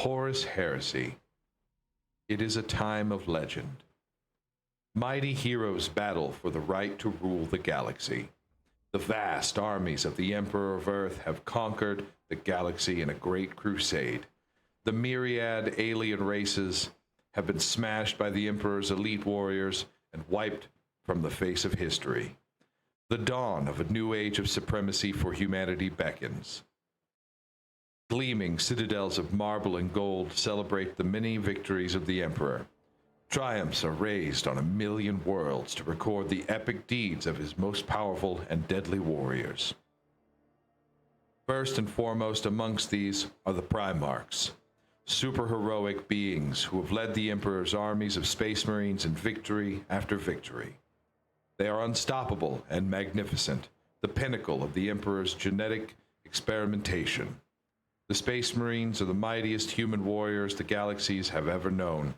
Horus Heresy. It is a time of legend. Mighty heroes battle for the right to rule the galaxy. The vast armies of the Emperor of Earth have conquered the galaxy in a great crusade. The myriad alien races have been smashed by the Emperor's elite warriors and wiped from the face of history. The dawn of a new age of supremacy for humanity beckons. Gleaming citadels of marble and gold celebrate the many victories of the Emperor. Triumphs are raised on 1,000,000 worlds to record the epic deeds of his most powerful and deadly warriors. First and foremost amongst these are the Primarchs, superheroic beings who have led the Emperor's armies of Space Marines in victory after victory. They are unstoppable and magnificent, the pinnacle of the Emperor's genetic experimentation. The Space Marines are the mightiest human warriors the galaxies have ever known,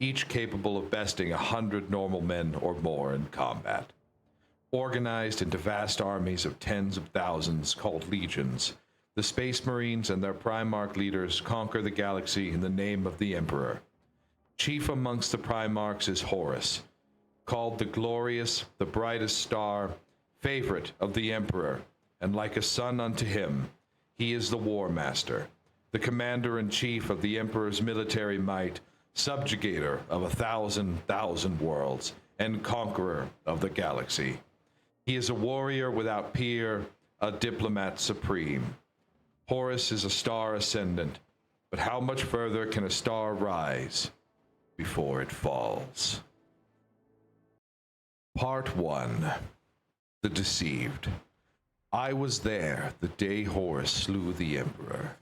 each capable of besting 100 normal men or more in combat. Organized into vast armies of tens of thousands called legions, the Space Marines and their Primarch leaders conquer the galaxy in the name of the Emperor. Chief amongst the Primarchs is Horus, called the glorious, the brightest star, favorite of the Emperor, and like a son unto him. He is the War Master, the commander-in-chief of the Emperor's military might, subjugator of 1,000,000 worlds, and conqueror of the galaxy. He is a warrior without peer, a diplomat supreme. Horus is a star ascendant, but how much further can a star rise before it falls? Part 1. The Deceived. I was there the day Horus slew the Emperor.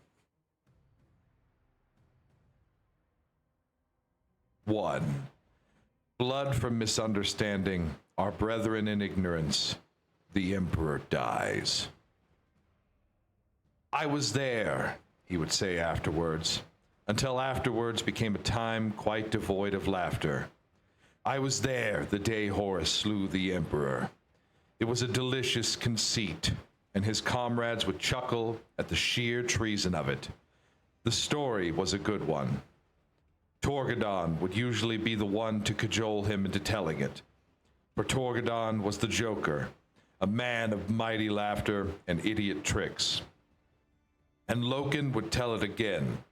1. Blood from misunderstanding, our brethren in ignorance, the Emperor dies. I was there, he would say afterwards, until afterwards became a time quite devoid of laughter. I was there the day Horus slew the Emperor. It was a delicious conceit, and his comrades would chuckle at the sheer treason of it. The story was a good one. Torgadon would usually be the one to cajole him into telling it, for Torgadon was the joker, a man of mighty laughter and idiot tricks. And Loken would tell it again,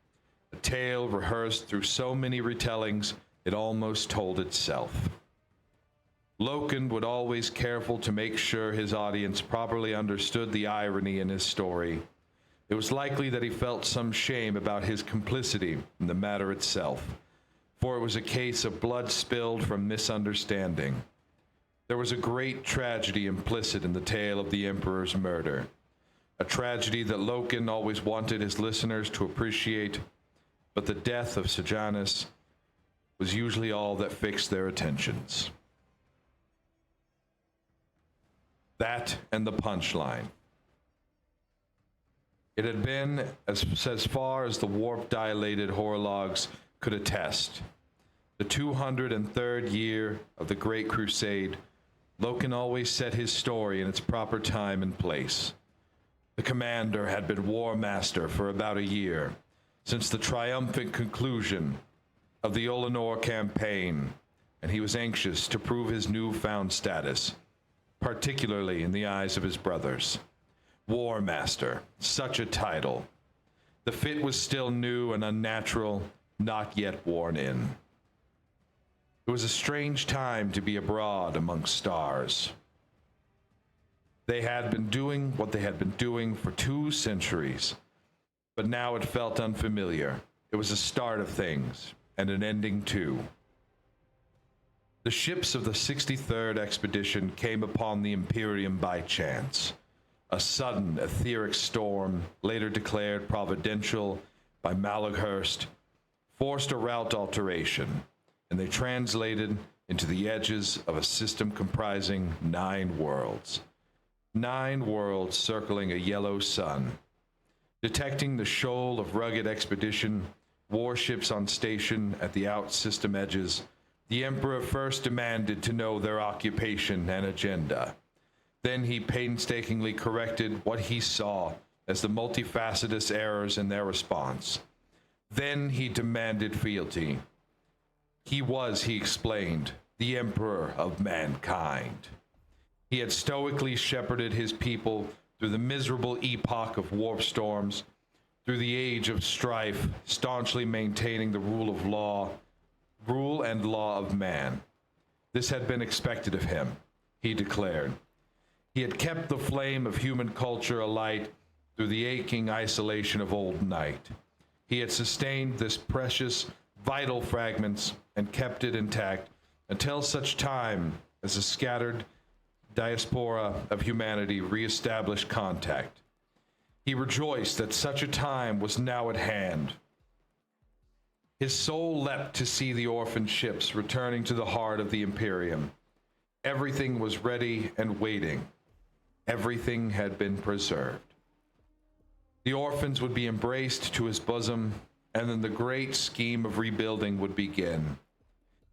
a tale rehearsed through so many retellings it almost told itself. Loken would always careful to make sure his audience properly understood the irony in his story. It was likely that he felt some shame about his complicity in the matter itself, for it was a case of blood spilled from misunderstanding. There was a great tragedy implicit in the tale of the Emperor's murder, a tragedy that Loken always wanted his listeners to appreciate, but the death of Sejanus was usually all that fixed their attentions. That and the punchline. It had been as far as the warp-dilated horologs could attest. The 203rd year of the Great Crusade, Loken always set his story in its proper time and place. The commander had been War Master for about a year, since the triumphant conclusion of the Olenor campaign, and he was anxious to prove his newfound status, particularly in the eyes of his brothers. War Master, such a title. The fit was still new and unnatural, not yet worn in. It was a strange time to be abroad amongst stars. They had been doing what they had been doing for 2 centuries, but now it felt unfamiliar. It was a start of things, and an ending too. The ships of the 63rd expedition came upon the Imperium by chance. A sudden etheric storm, later declared providential by Malaghurst, forced a route alteration, and they translated into the edges of a system comprising 9 worlds. 9 worlds circling a yellow sun. Detecting the shoal of rugged expedition, warships on station at the out-system edges, the Emperor first demanded to know their occupation and agenda. Then he painstakingly corrected what he saw as the multifacetous errors in their response. Then he demanded fealty. He was, he explained, the emperor of mankind. He had stoically shepherded his people through the miserable epoch of warp storms, through the age of strife, staunchly maintaining the rule and law of man. This had been expected of him, he declared. He had kept the flame of human culture alight through the aching isolation of old night. He had sustained this precious, vital fragments and kept it intact until such time as the scattered diaspora of humanity reestablished contact. He rejoiced that such a time was now at hand. His soul leapt to see the orphan ships returning to the heart of the Imperium. Everything was ready and waiting. Everything had been preserved. The orphans would be embraced to his bosom, and then the great scheme of rebuilding would begin.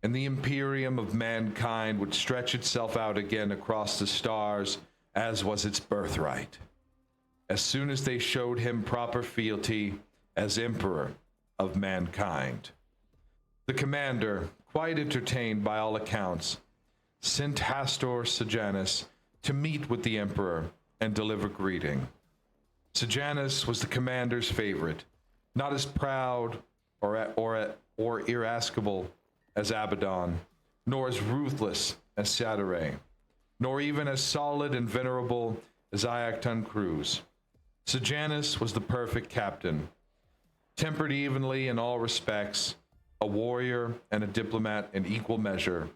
And the Imperium of mankind would stretch itself out again across the stars, as was its birthright. As soon as they showed him proper fealty as Emperor of mankind. The commander, quite entertained by all accounts, sent Hastor Sejanus to meet with the Emperor and deliver greeting. Sejanus was the commander's favorite, not as proud or irascible as Abaddon, nor as ruthless as Satire, nor even as solid and venerable as Iacton Cruz. Sejanus was the perfect captain, tempered evenly in all respects, a warrior and a diplomat in equal measure.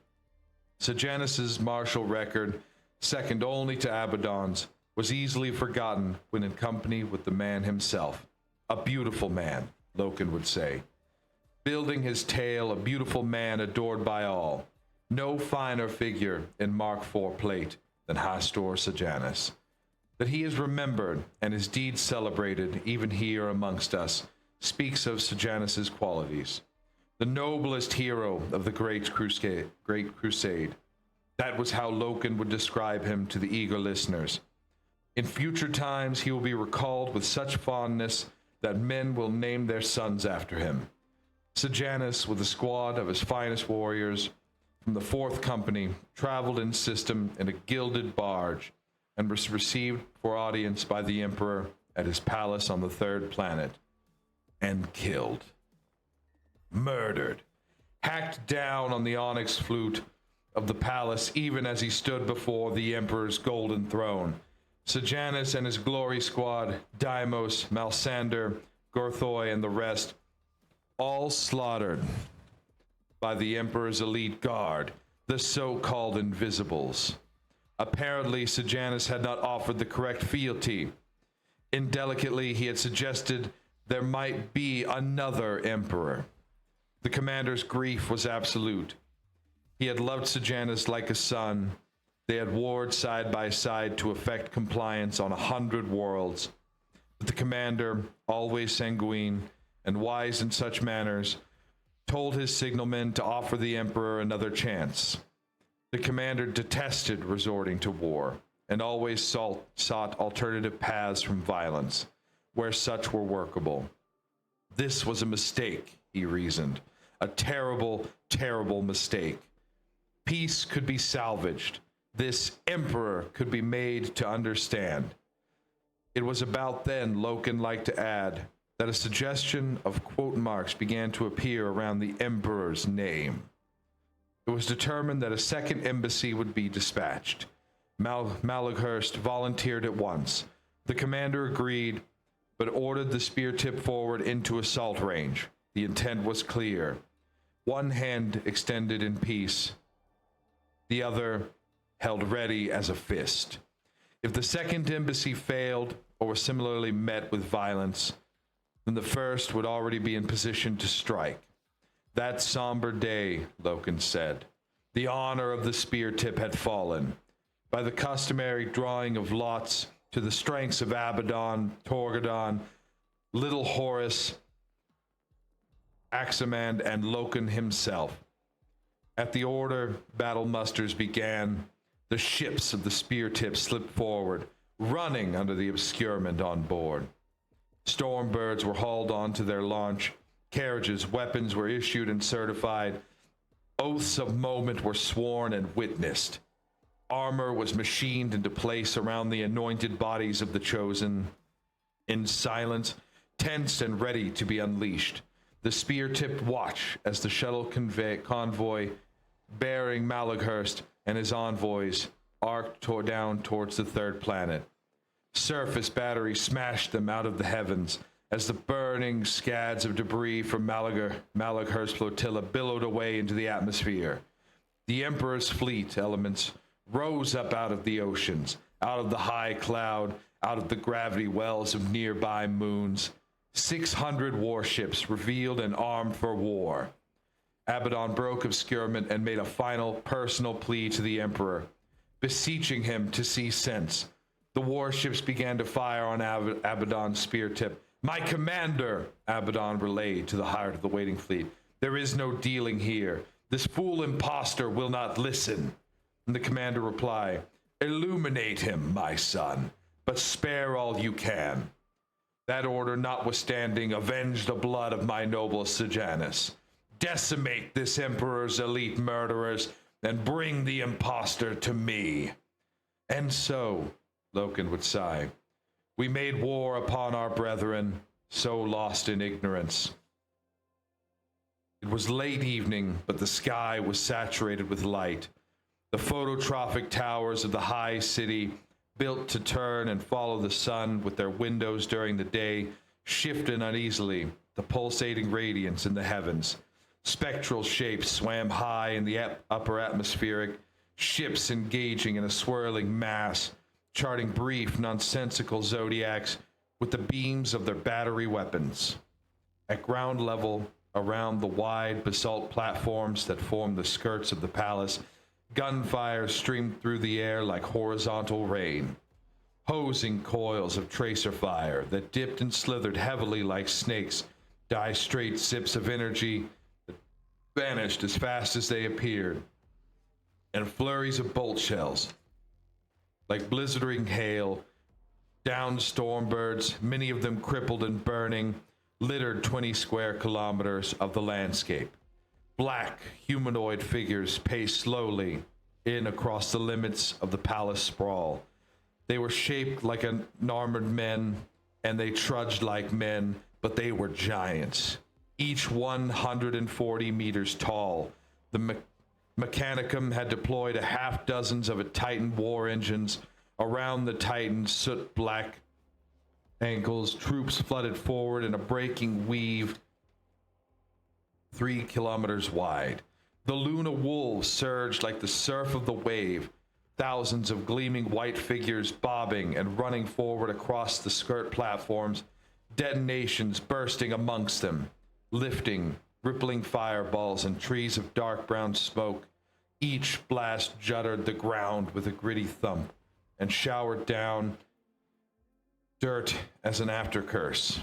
Sejanus's martial record, second only to Abaddon's, was easily forgotten when in company with the man himself. A beautiful man, Loken would say. Building his tale, a beautiful man adored by all. No finer figure in Mark IV plate than Hastor Sejanus. That he is remembered and his deeds celebrated even here amongst us speaks of Sejanus's qualities. The noblest hero of the Great Crusade. That was how Loken would describe him to the eager listeners. In future times, he will be recalled with such fondness that men will name their sons after him. Sejanus, with a squad of his finest warriors from the 4th Company, traveled in system in a gilded barge and was received for audience by the Emperor at his palace on the 3rd planet, and killed. Murdered. Hacked down on the onyx flute of the palace even as he stood before the Emperor's golden throne. Sejanus and his glory squad, Deimos, Malsander, Gorthoi, and the rest, all slaughtered by the Emperor's elite guard, the so-called Invisibles. Apparently, Sejanus had not offered the correct fealty. Indelicately, he had suggested there might be another Emperor. The commander's grief was absolute. He had loved Sejanus like a son. They had warred side by side to effect compliance on 100 worlds. But the commander, always sanguine and wise in such manners, told his signalmen to offer the Emperor another chance. The commander detested resorting to war and always sought alternative paths from violence, where such were workable. This was a mistake, he reasoned. A terrible, terrible mistake. Peace could be salvaged. This Emperor could be made to understand. It was about then, Loken liked to add, that a suggestion of quote marks began to appear around the Emperor's name. It was determined that a second embassy would be dispatched. Malaghurst volunteered at once. The commander agreed, but ordered the spear tip forward into assault range. The intent was clear. One hand extended in peace, the other held ready as a fist. If the second embassy failed or was similarly met with violence, then the first would already be in position to strike. That somber day, Loken said, the honor of the spear tip had fallen. By the customary drawing of lots to the strengths of Abaddon, Torgadon, Little Horus, Aximand, and Loken himself. At the order, battle musters began. The ships of the spear tip slipped forward, running under the obscurement on board. Stormbirds were hauled onto their launch, carriages, weapons were issued and certified. Oaths of moment were sworn and witnessed. Armor was machined into place around the anointed bodies of the chosen. In silence, tense and ready to be unleashed, the spear-tipped watch as the shuttle convoy bearing Malaghurst and his envoys arced down towards the third planet. Surface batteries smashed them out of the heavens as the burning scads of debris from Malaghurst's flotilla billowed away into the atmosphere. The Emperor's fleet elements rose up out of the oceans, out of the high cloud, out of the gravity wells of nearby moons. 600 warships revealed and armed for war. Abaddon broke obscurement and made a final personal plea to the Emperor, beseeching him to see sense. The warships began to fire on Abaddon's spear tip. "My commander," Abaddon relayed to the heart of the waiting fleet, "there is no dealing here. This fool impostor will not listen." And the commander replied, "Illuminate him, my son, but spare all you can. That order notwithstanding, avenge the blood of my noble Sejanus. Decimate this Emperor's elite murderers, and bring the impostor to me." And so, Loken would sigh, we made war upon our brethren, so lost in ignorance. It was late evening, but the sky was saturated with light. The phototrophic towers of the high city, built to turn and follow the sun with their windows during the day, shifted uneasily, the pulsating radiance in the heavens. Spectral shapes swam high in the upper atmospheric, ships engaging in a swirling mass, charting brief, nonsensical zodiacs with the beams of their battery weapons. At ground level, around the wide basalt platforms that formed the skirts of the palace, gunfire streamed through the air like horizontal rain. Hosing coils of tracer fire that dipped and slithered heavily like snakes, die straight sips of energy that vanished as fast as they appeared. And flurries of bolt shells, like blizzarding hail, downed storm birds, many of them crippled and burning, littered 20 square kilometers of the landscape. Black humanoid figures paced slowly in across the limits of the palace sprawl. They were shaped like armored men, and they trudged like men, but they were giants, each 140 meters tall. The Mechanicum had deployed a half dozens of Titan war engines. Around the Titan's soot-black ankles, troops flooded forward in a breaking weave 3 kilometers wide. The Luna wolves surged like the surf of the wave, thousands of gleaming white figures bobbing and running forward across the skirt platforms, detonations bursting amongst them, lifting rippling fireballs and trees of dark brown smoke. Each blast juttered the ground with a gritty thump and showered down dirt as an aftercurse.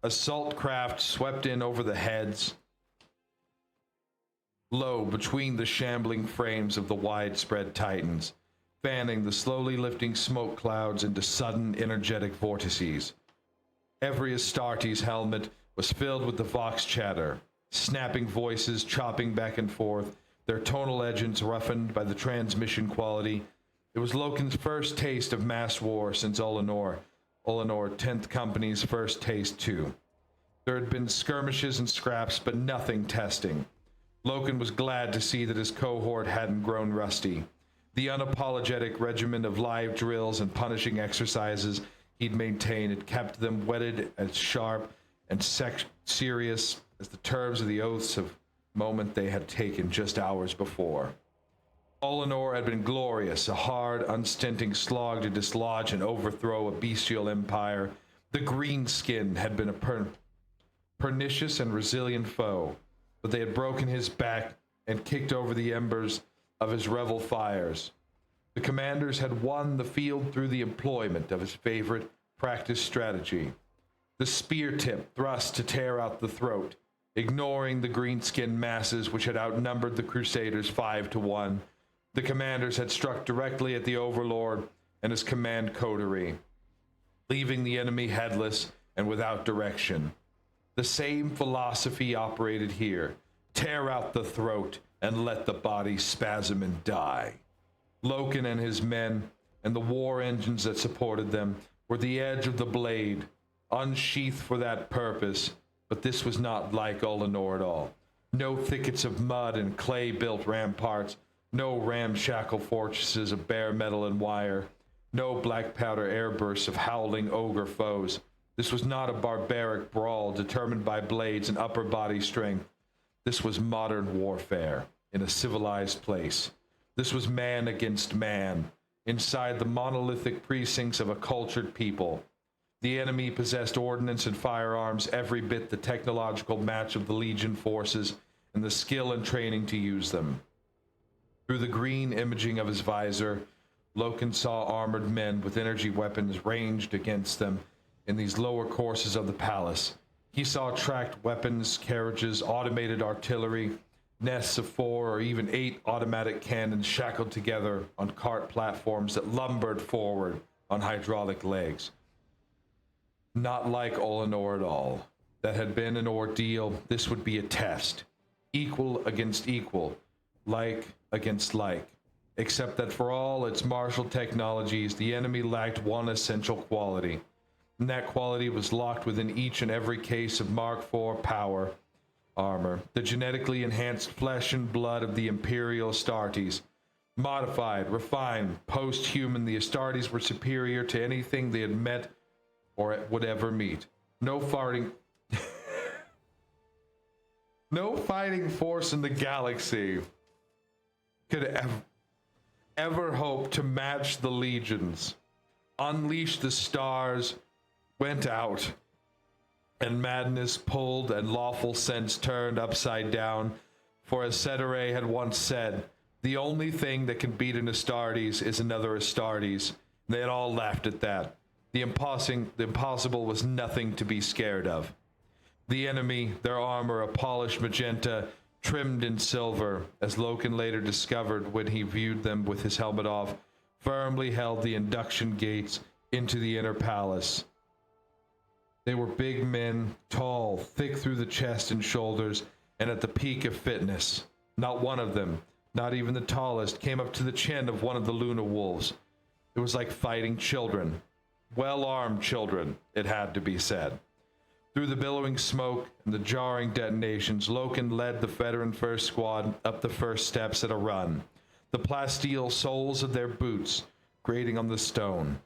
Assault craft swept in over the heads, low between the shambling frames of the widespread Titans, fanning the slowly lifting smoke clouds into sudden energetic vortices. Every Astartes helmet was filled with the vox chatter, snapping voices chopping back and forth, their tonal edges roughened by the transmission quality. It was Loken's first taste of mass war since Olenor 10th Company's first taste too. There had been skirmishes and scraps, but nothing testing. Loken was glad to see that his cohort hadn't grown rusty. The unapologetic regimen of live drills and punishing exercises he'd maintained had kept them whetted as sharp and serious as the terms of the oaths of moment they had taken just hours before. Olenor had been glorious, a hard, unstinting slog to dislodge and overthrow a bestial empire. The Greenskin had been a pernicious and resilient foe, but they had broken his back and kicked over the embers of his revel fires. The commanders had won the field through the employment of his favorite practice strategy, the spear tip thrust to tear out the throat, ignoring the greenskin masses which had outnumbered the Crusaders 5-1. The commanders had struck directly at the Overlord and his command coterie, leaving the enemy headless and without direction. The same philosophy operated here. Tear out the throat and let the body spasm and die. Loken and his men, and the war engines that supported them, were the edge of the blade, unsheathed for that purpose, but this was not like Olenor at all. No thickets of mud and clay-built ramparts, no ramshackle fortresses of bare metal and wire, no black powder airbursts of howling ogre foes. This was not a barbaric brawl determined by blades and upper body strength. This was modern warfare in a civilized place. This was man against man, inside the monolithic precincts of a cultured people. The enemy possessed ordnance and firearms, every bit the technological match of the Legion forces, and the skill and training to use them. Through the green imaging of his visor, Loken saw armored men with energy weapons ranged against them in these lower courses of the palace. He saw tracked weapons, carriages, automated artillery, nests of 4 or even 8 automatic cannons shackled together on cart platforms that lumbered forward on hydraulic legs. Not like Olenor at all. That had been an ordeal. This would be a test. Equal against equal. Like against like. Except that for all its martial technologies, the enemy lacked one essential quality. And that quality was locked within each and every case of Mark IV power armor. The genetically enhanced flesh and blood of the Imperial Astartes. Modified, refined, post-human, the Astartes were superior to anything they had met or would ever meet. No fighting force in the galaxy could ever hope to match the legions. Unleash the stars went out, and madness pulled and lawful sense turned upside down. For as Ceterae had once said, the only thing that can beat an Astartes is another Astartes. They had all laughed at that. The impossible was nothing to be scared of. The enemy, their armor a polished magenta, trimmed in silver, as Loken later discovered when he viewed them with his helmet off, firmly held the induction gates into the inner palace. They were big men, tall, thick through the chest and shoulders, and at the peak of fitness. Not one of them, not even the tallest, came up to the chin of one of the Luna Wolves. It was like fighting children. Well-armed children, it had to be said. Through the billowing smoke and the jarring detonations, Loken led the veteran first squad up the first steps at a run, the plasteel soles of their boots grating on the stone.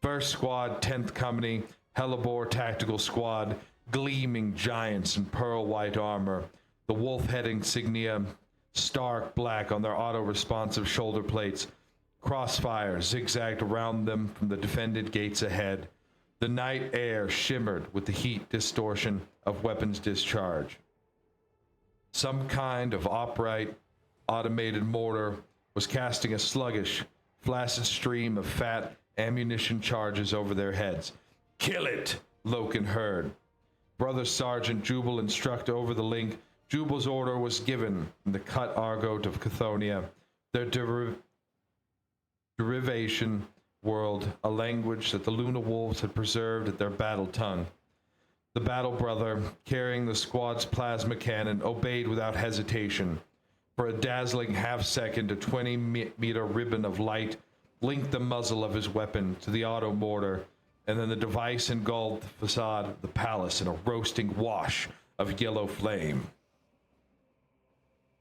First squad, 10th Company, Hellebore Tactical Squad, gleaming giants in pearl-white armor, the wolf-head insignia stark black on their auto-responsive shoulder plates. Crossfire zigzagged around them from the defended gates ahead. The night air shimmered with the heat distortion of weapons discharge. Some kind of upright, automated mortar was casting a sluggish, flaccid stream of fat ammunition charges over their heads. "Kill it!" Loken heard. Brother Sergeant Jubal instruct over the link. Jubal's order was given in the cut argot of Chthoniya, their derivation world, a language that the Luna Wolves had preserved at their battle tongue. The battle brother, carrying the squad's plasma cannon, obeyed without hesitation. For a dazzling half-second, a 20-meter ribbon of light linked the muzzle of his weapon to the auto mortar, and then the device engulfed the facade of the palace in a roasting wash of yellow flame.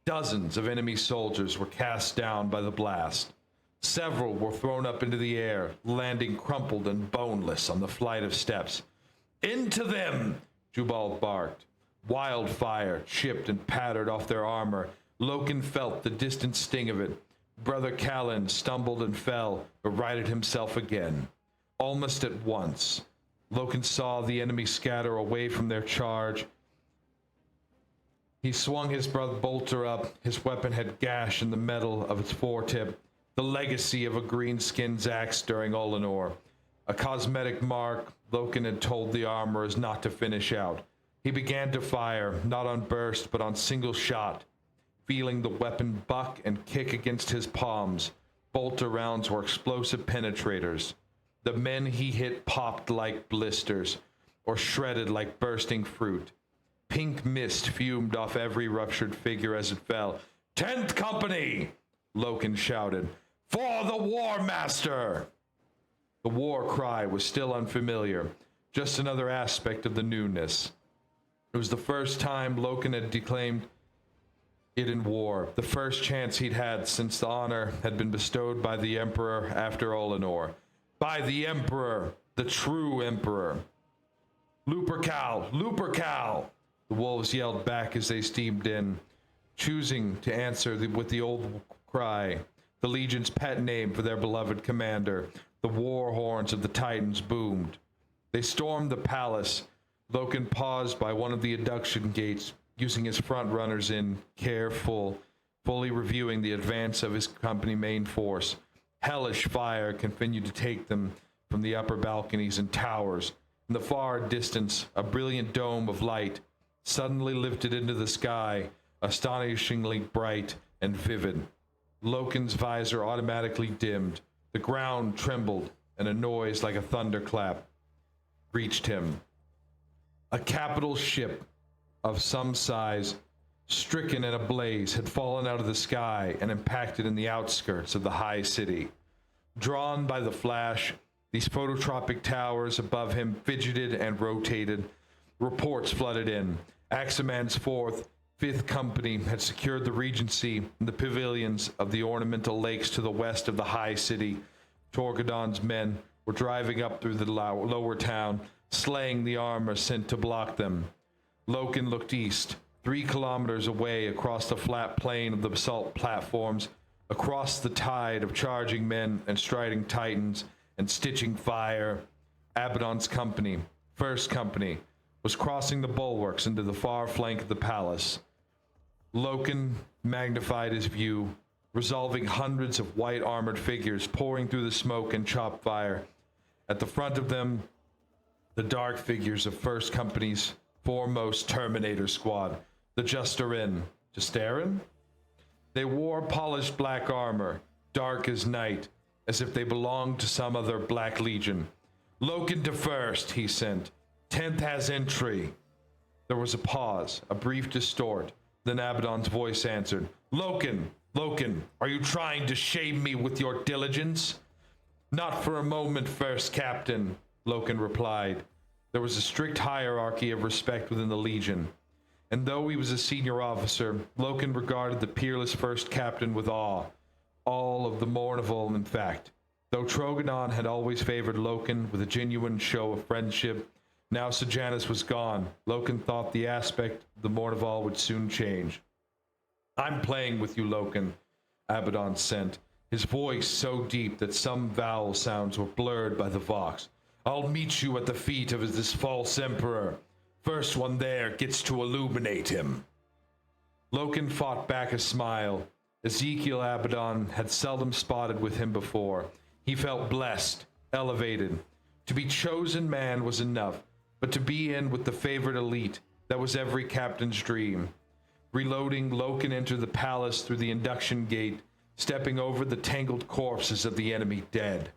Dozens of enemy soldiers were cast down by the blast. Several were thrown up into the air, landing crumpled and boneless on the flight of steps. "Into them!" Jubal barked. Wildfire chipped and pattered off their armor. Loken felt the distant sting of it. Brother Callan stumbled and fell, but righted himself again. Almost at once, Loken saw the enemy scatter away from their charge. He swung his bolter up. His weapon had gash in the metal of its foretip, the legacy of a green-skinned axe during Olenor. A cosmetic mark Loken had told the armorers not to finish out. He began to fire, not on burst, but on single shot, feeling the weapon buck and kick against his palms. Bolter rounds were explosive penetrators. The men he hit popped like blisters. or shredded like bursting fruit. Pink mist fumed off every ruptured figure as it fell. 10th Company! Loken shouted. For the War Master! The war cry was still unfamiliar, just another aspect of the newness. It was the first time Loken had declaimed it in war, the first chance he'd had since the honor had been bestowed by the Emperor after Olenor. By the Emperor, the true Emperor. Lupercal! Lupercal! The wolves yelled back as they steamed in, choosing to answer with the old cry, the Legion's pet name for their beloved commander. The war horns of the Titans boomed. They stormed the palace. Loken paused by one of the induction gates, using his front runners in, fully reviewing the advance of his company main force. Hellish fire continued to take them from the upper balconies and towers. In the far distance, a brilliant dome of light suddenly lifted into the sky, astonishingly bright and vivid. Loken's visor automatically dimmed. The ground trembled, and a noise like a thunderclap reached him. A capital ship of some size, stricken and ablaze, had fallen out of the sky and impacted in the outskirts of the high city. Drawn by the flash, these phototropic towers above him fidgeted and rotated. Reports flooded in. Axaman's 4th, 5th Company had secured the Regency and the pavilions of the ornamental lakes to the west of the high city. Torgadon's men were driving up through the lower town, slaying the armor sent to block them. Loken looked east, 3 kilometers away across the flat plain of the basalt platforms, across the tide of charging men and striding titans and stitching fire. Abaddon's company, 1st Company, was crossing the bulwarks into the far flank of the palace. Loken magnified his view, resolving hundreds of white armored figures pouring through the smoke and chop fire. At the front of them, the dark figures of 1st Company's foremost Terminator squad, the Justarin. Justarin? They wore polished black armor, dark as night, as if they belonged to some other Black Legion. Loken to 1st, he sent. 10th has entry. There was a pause, a brief distort. Then Abaddon's voice answered. Loken, are you trying to shame me with your diligence? Not for a moment, 1st Captain, Loken replied. There was a strict hierarchy of respect within the Legion, and though he was a senior officer, Loken regarded the peerless 1st Captain with awe. All of the Mournival, in fact. Though Trogadon had always favored Loken with a genuine show of friendship, now Sejanus was gone. Loken thought the aspect of the Mournival would soon change. I'm playing with you, Loken, Abaddon sent, his voice so deep that some vowel sounds were blurred by the vox. I'll meet you at the feet of this false emperor. First one there gets to illuminate him. Loken fought back a smile. Ezekiel Abaddon had seldom spotted with him before. He felt blessed, elevated. To be chosen man was enough, but to be in with the favored elite, that was every captain's dream. Reloading, Loken entered the palace through the induction gate, stepping over the tangled corpses of the enemy dead.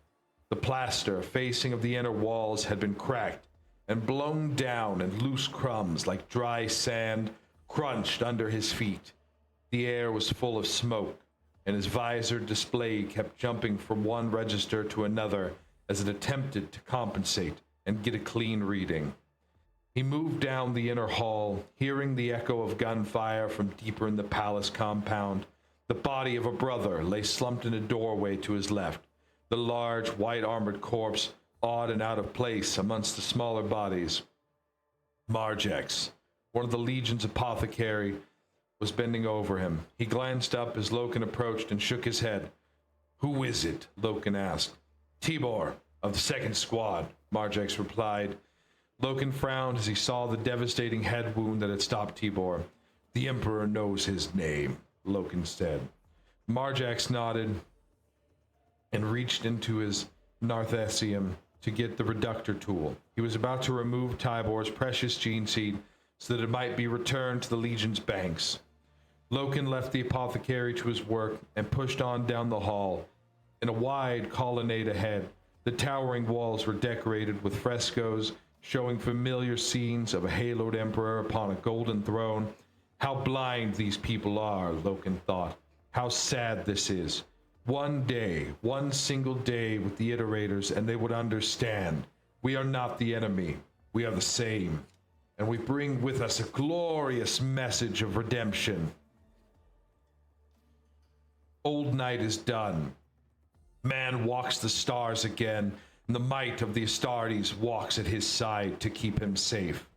The plaster facing of the inner walls had been cracked and blown down, and loose crumbs like dry sand crunched under his feet. The air was full of smoke, and his visored display kept jumping from one register to another as it attempted to compensate and get a clean reading. He moved down the inner hall, hearing the echo of gunfire from deeper in the palace compound. The body of a brother lay slumped in a doorway to his left, the large, white-armored corpse odd and out of place amongst the smaller bodies. Marjax, one of the Legion's apothecary, was bending over him. He glanced up as Loken approached and shook his head. Who is it? Loken asked. Tibor, of the 2nd Squad, Marjax replied. Loken frowned as he saw the devastating head wound that had stopped Tibor. The Emperor knows his name, Loken said. Marjax nodded and reached into his Narthesium to get the reductor tool. He was about to remove Tibor's precious gene seed so that it might be returned to the Legion's banks. Loken left the apothecary to his work and pushed on down the hall. In a wide colonnade ahead, the towering walls were decorated with frescoes showing familiar scenes of a haloed emperor upon a golden throne. How blind these people are, Loken thought. How sad this is. One day, one single day with the iterators, and they would understand. We are not the enemy. We are the same. And we bring with us a glorious message of redemption. Old night is done. Man walks the stars again, and the might of the Astartes walks at his side to keep him safe.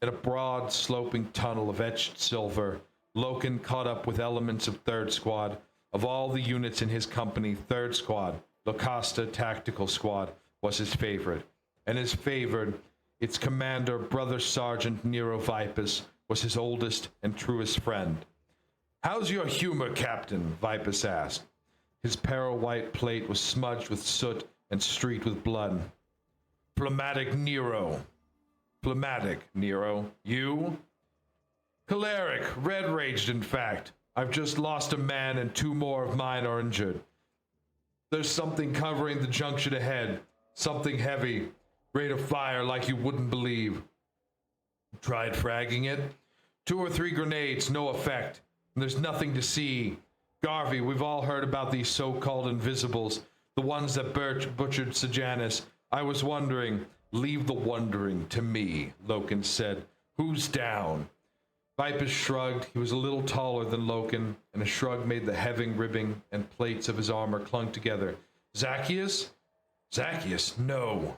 In a broad, sloping tunnel of etched silver, Loken caught up with elements of Third Squad. Of all the units in his company, Third Squad, Locusta Tactical Squad, was his favorite. And his favored, its commander, Brother Sergeant Nero Vipus, was his oldest and truest friend. "How's your humor, Captain?" Vipus asked. His pearl-white plate was smudged with soot and streaked with blood. "Phlegmatic, Nero." "Phlegmatic, Nero. You?" "Choleric, red-raged, in fact. I've just lost a man and 2 more of mine are injured. There's something covering the junction ahead. Something heavy. Rate of fire like you wouldn't believe." "Tried fragging it?" 2 or 3 grenades, no effect. And there's nothing to see. Garvey, we've all heard about these so-called invisibles, the ones that butchered Sejanus. I was wondering. "Leave the wondering to me," Loken said. "Who's down?" Vipus shrugged. He was a little taller than Loken, and a shrug made the heavy ribbing and plates of his armor clung together. "Zacchaeus?" "Zacchaeus? No.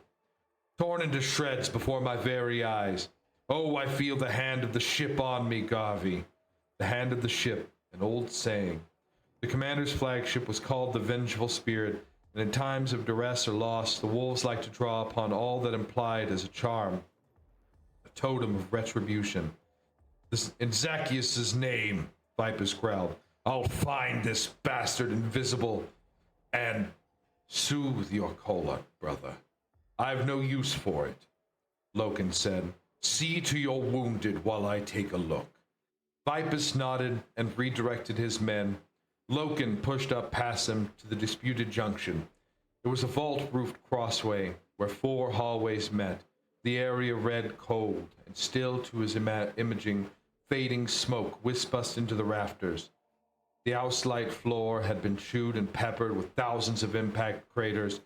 Torn into shreds before my very eyes. Oh, I feel the hand of the ship on me, Garvey." The hand of the ship, an old saying. The commander's flagship was called the Vengeful Spirit, and in times of duress or loss, the wolves like to draw upon all that implied as a charm, a totem of retribution. "In Zacchaeus' name," Vipus growled, "I'll find this bastard invisible and soothe your choler, brother. I've no use for it," Loken said. "See to your wounded while I take a look." Vipus nodded and redirected his men. Loken pushed up past them to the disputed junction. It was a vault-roofed crossway where 4 hallways met, the area red cold, and still to his imaging, fading smoke wisped into the rafters. The house-light floor had been chewed and peppered with thousands of impact craters.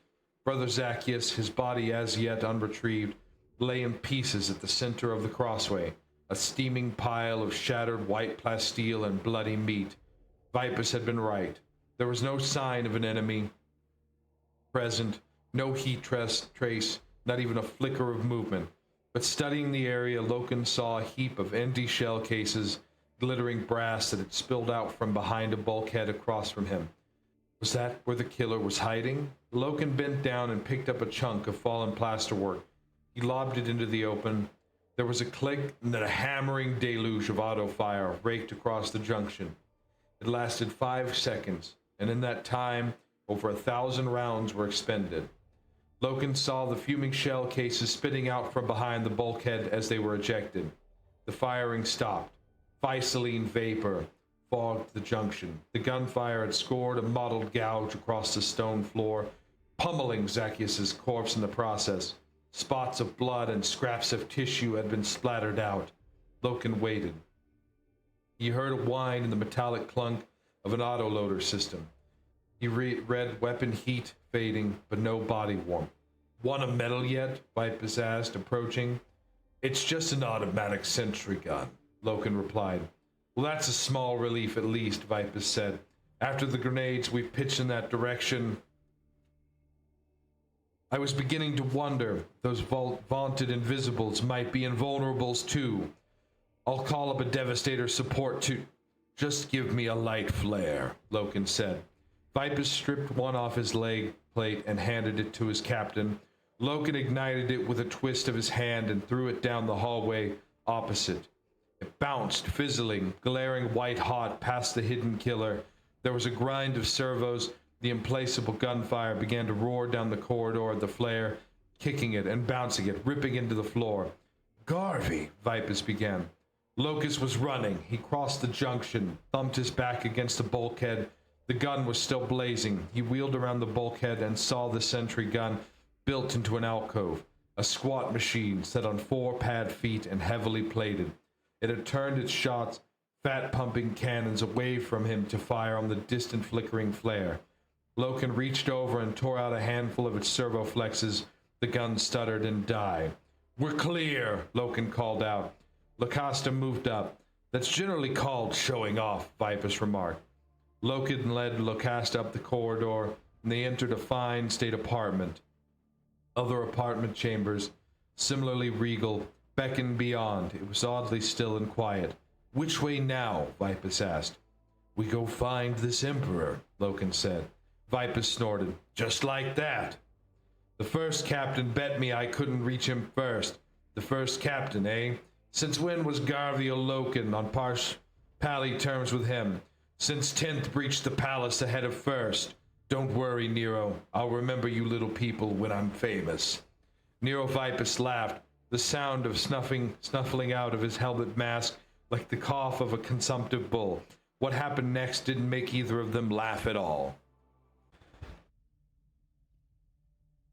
Brother Zacchaeus, his body as yet unretrieved, lay in pieces at the center of the crossway, a steaming pile of shattered white plasteel and bloody meat. Vipus had been right. There was no sign of an enemy present, no heat trace, not even a flicker of movement. But studying the area, Loken saw a heap of empty shell cases, glittering brass that had spilled out from behind a bulkhead across from him. Was that where the killer was hiding? Loken bent down and picked up a chunk of fallen plasterwork. He lobbed it into the open. There was a click, and then a hammering deluge of auto fire raked across the junction. It lasted 5 seconds, and in that time, over 1,000 rounds were expended. Loken saw the fuming shell cases spitting out from behind the bulkhead as they were ejected. The firing stopped. Physaline vapor fogged the junction. The gunfire had scored a mottled gouge across the stone floor, pummeling Zacchaeus' corpse in the process. Spots of blood and scraps of tissue had been splattered out. Loken waited. He heard a whine in the metallic clunk of an autoloader system. He read weapon heat fading, but no body warmth. "Want a medal yet?" Vipus asked, approaching. "It's just an automatic sentry gun," Loken replied. "Well, that's a small relief at least," Vipus said. "After the grenades we pitched in that direction, I was beginning to wonder those vaunted invisibles might be invulnerables too. I'll call up a Devastator support to..." "Just give me a light flare," Loken said. Vipus stripped one off his leg plate and handed it to his captain. Loken ignited it with a twist of his hand and threw it down the hallway opposite. It bounced, fizzling, glaring white-hot past the hidden killer. There was a grind of servos. The implacable gunfire began to roar down the corridor of the flare, kicking it and bouncing it, ripping into the floor. "Garvey," Vipus began. Locus was running. He crossed the junction, thumped his back against the bulkhead. The gun was still blazing. He wheeled around the bulkhead and saw the sentry gun built into an alcove. a squat machine set on 4 pad feet and heavily plated. It had turned its shots, fat-pumping cannons away from him to fire on the distant flickering flare. Loken reached over and tore out a handful of its servoflexes. The gun stuttered and died. "We're clear," Loken called out. Lacosta moved up. "That's generally called showing off," Vipus remarked. Loken led Lacosta up the corridor, and they entered a fine state apartment. Other apartment chambers, similarly regal, beckoned beyond. It was oddly still and quiet. "Which way now?" Vipus asked. "We go find this Emperor," Loken said. Vipus snorted. "Just like that." "The first captain bet me I couldn't reach him first." "The first captain, eh? Since when was Garvey Loken on pally terms with him?" "Since 10th breached the palace ahead of first." "Don't worry, Nero. I'll remember you little people when I'm famous." Nero Vipus laughed, the sound of snuffling out of his helmet mask like the cough of a consumptive bull. What happened next didn't make either of them laugh at all.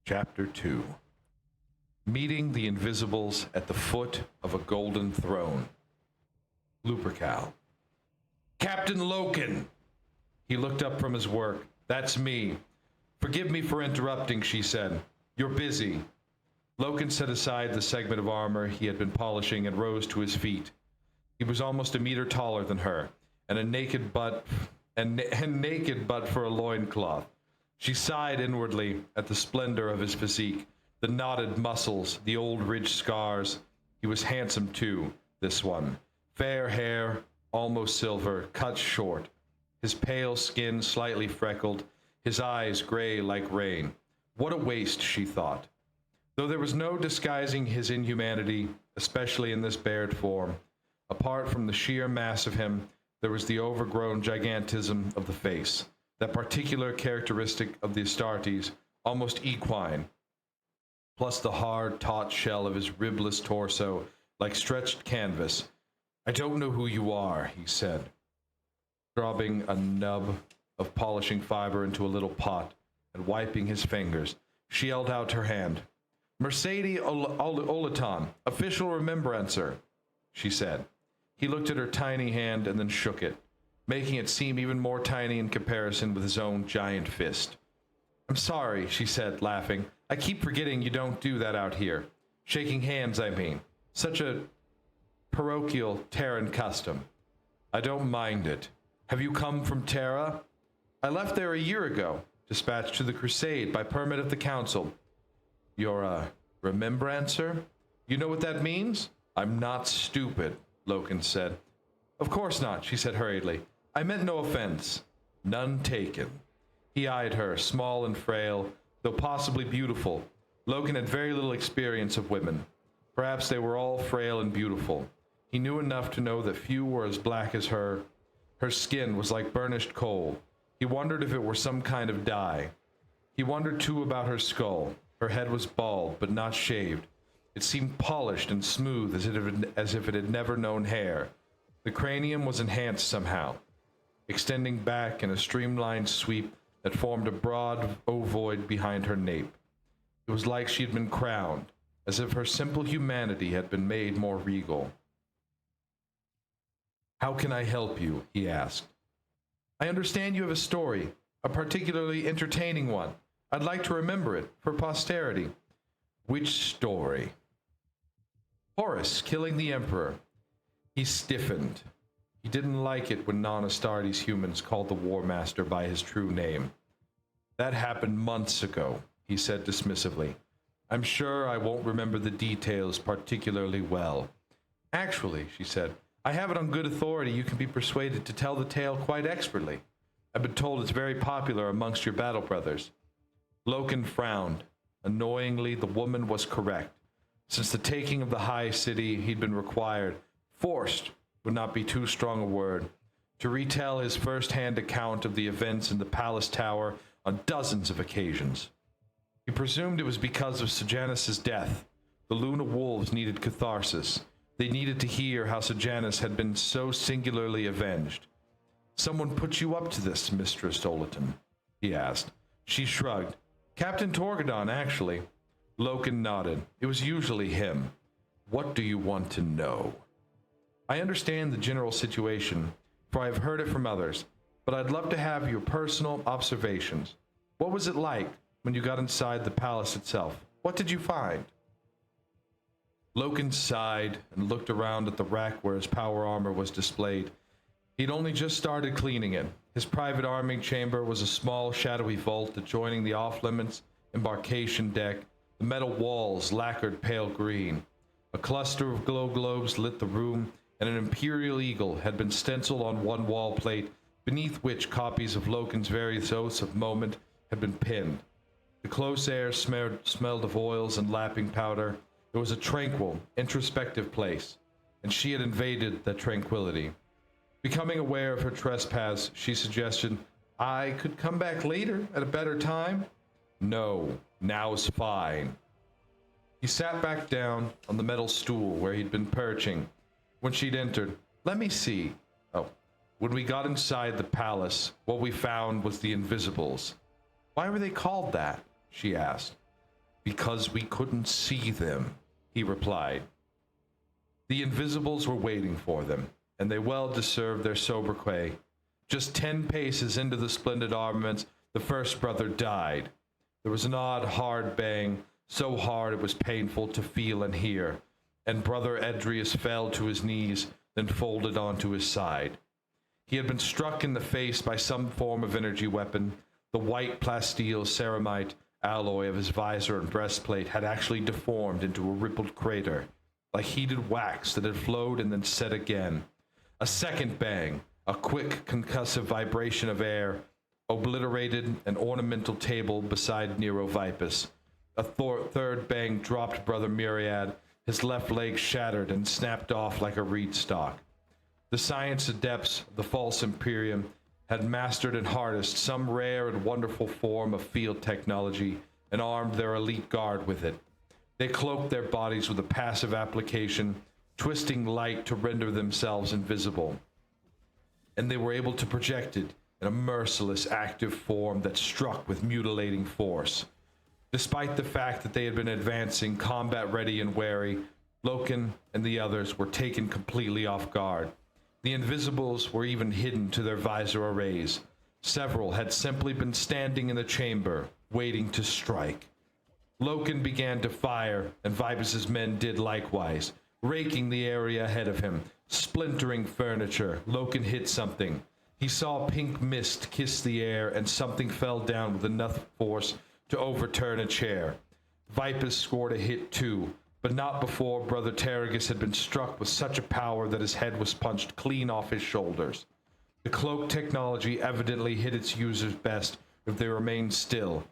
Chapter 2. Meeting the Invisibles at the foot of a golden throne. Lupercal. "Captain Loken!" He looked up from his work. "That's me." "Forgive me for interrupting," she said. "You're busy." Loken set aside the segment of armor he had been polishing and rose to his feet. He was almost a meter taller than her, and naked but for a loincloth. She sighed inwardly at the splendor of his physique, the knotted muscles, the old ridge scars. He was handsome too, this one. Fair hair, almost silver, cut short. His pale skin slightly freckled, his eyes gray like rain. What a waste, she thought. Though there was no disguising his inhumanity, especially in this bared form. Apart from the sheer mass of him, there was the overgrown gigantism of the face, that particular characteristic of the Astartes, almost equine, plus the hard, taut shell of his ribless torso, like stretched canvas. "I don't know who you are," he said, dropping a nub of polishing fiber into a little pot and wiping his fingers. She held out her hand. "Mercedes Olaton, official remembrancer," she said. He looked at her tiny hand and then shook it, making it seem even more tiny in comparison with his own giant fist. "I'm sorry," she said, laughing. "I keep forgetting you don't do that out here. Shaking hands, I mean. Such a parochial Terran custom." "I don't mind it. Have you come from Terra?" "I left there a year ago, dispatched to the Crusade by permit of the Council." "You're a remembrancer? You know what that means?" "I'm not stupid," Loken said. "Of course not," she said hurriedly. "I meant no offense." "None taken." He eyed her, small and frail, though possibly beautiful. Loken had very little experience of women. Perhaps they were all frail and beautiful. He knew enough to know that few were as black as her. Her skin was like burnished coal. He wondered if it were some kind of dye. He wondered too about her skull. Her head was bald, but not shaved. It seemed polished and smooth as if it had never known hair. The cranium was enhanced somehow, extending back in a streamlined sweep that formed a broad ovoid behind her nape. It was like she had been crowned, as if her simple humanity had been made more regal. "How can I help you?" he asked. "I understand you have a story, a particularly entertaining one. I'd like to remember it for posterity." "Which story?" "Horus killing the Emperor." He stiffened. He didn't like it when non-Astartes humans called the War Master by his true name. "That happened months ago," he said dismissively. "I'm sure I won't remember the details particularly well." "Actually," she said, "I have it on good authority you can be persuaded to tell the tale quite expertly. I've been told it's very popular amongst your battle brothers." Loken frowned. Annoyingly, the woman was correct. Since the taking of the high city, he'd been required, forced would not be too strong a word, to retell his first-hand account of the events in the palace tower on dozens of occasions. He presumed it was because of Sejanus' death. The Luna Wolves needed catharsis. They needed to hear how Sejanus had been so singularly avenged. "Someone put you up to this, Mistress Olaton?" he asked. She shrugged. "Captain Torgadon, actually." Loken nodded. It was usually him. What do you want to know? I understand the general situation, for I have heard it from others, but I'd love to have your personal observations. What was it like when you got inside the palace itself? What did you find? Loken sighed and looked around at the rack where his power armor was displayed. He'd only just started cleaning it. His private arming chamber was a small, shadowy vault adjoining the off-limits embarkation deck, the metal walls lacquered pale green. A cluster of glow globes lit the room, and an imperial eagle had been stenciled on one wall plate, beneath which copies of Loken's various oaths of moment had been pinned. The close air smelled of oils and lapping powder. It was a tranquil, introspective place, and she had invaded that tranquility. Becoming aware of her trespass, she suggested, I could come back later at a better time? No, now's fine. He sat back down on the metal stool where he'd been perching when she'd entered. Let me see. Oh, when we got inside the palace, what we found was the Invisibles. Why were they called that? She asked. Because we couldn't see them, he replied. The Invisibles were waiting for them, and they well deserved their sobriquet. Just 10 paces into the splendid armaments, the first brother died. There was an odd, hard bang, so hard it was painful to feel and hear, and Brother Edrius fell to his knees, then folded onto his side. He had been struck in the face by some form of energy weapon. The white plasteel ceramite alloy of his visor and breastplate had actually deformed into a rippled crater, like heated wax that had flowed and then set again. A second bang, a quick concussive vibration of air, obliterated an ornamental table beside Nero Vipus. A third bang dropped Brother Myriad. His left leg shattered and snapped off like a reed stalk. The science adepts of the false Imperium had mastered and harnessed some rare and wonderful form of field technology and armed their elite guard with it. They cloaked their bodies with a passive application, twisting light to render themselves invisible. And they were able to project it in a merciless active form that struck with mutilating force. Despite the fact that they had been advancing combat ready and wary, Loken and the others were taken completely off guard. The Invisibles were even hidden to their visor arrays. Several had simply been standing in the chamber, waiting to strike. Loken began to fire, and Vipus's men did likewise, raking the area ahead of him, splintering furniture. Loken hit something. He saw pink mist kiss the air, and something fell down with enough force to overturn a chair. Vipus scored a hit too, but not before Brother Terragus had been struck with such a power that his head was punched clean off his shoulders. The cloak technology evidently hit its users best if they remained still.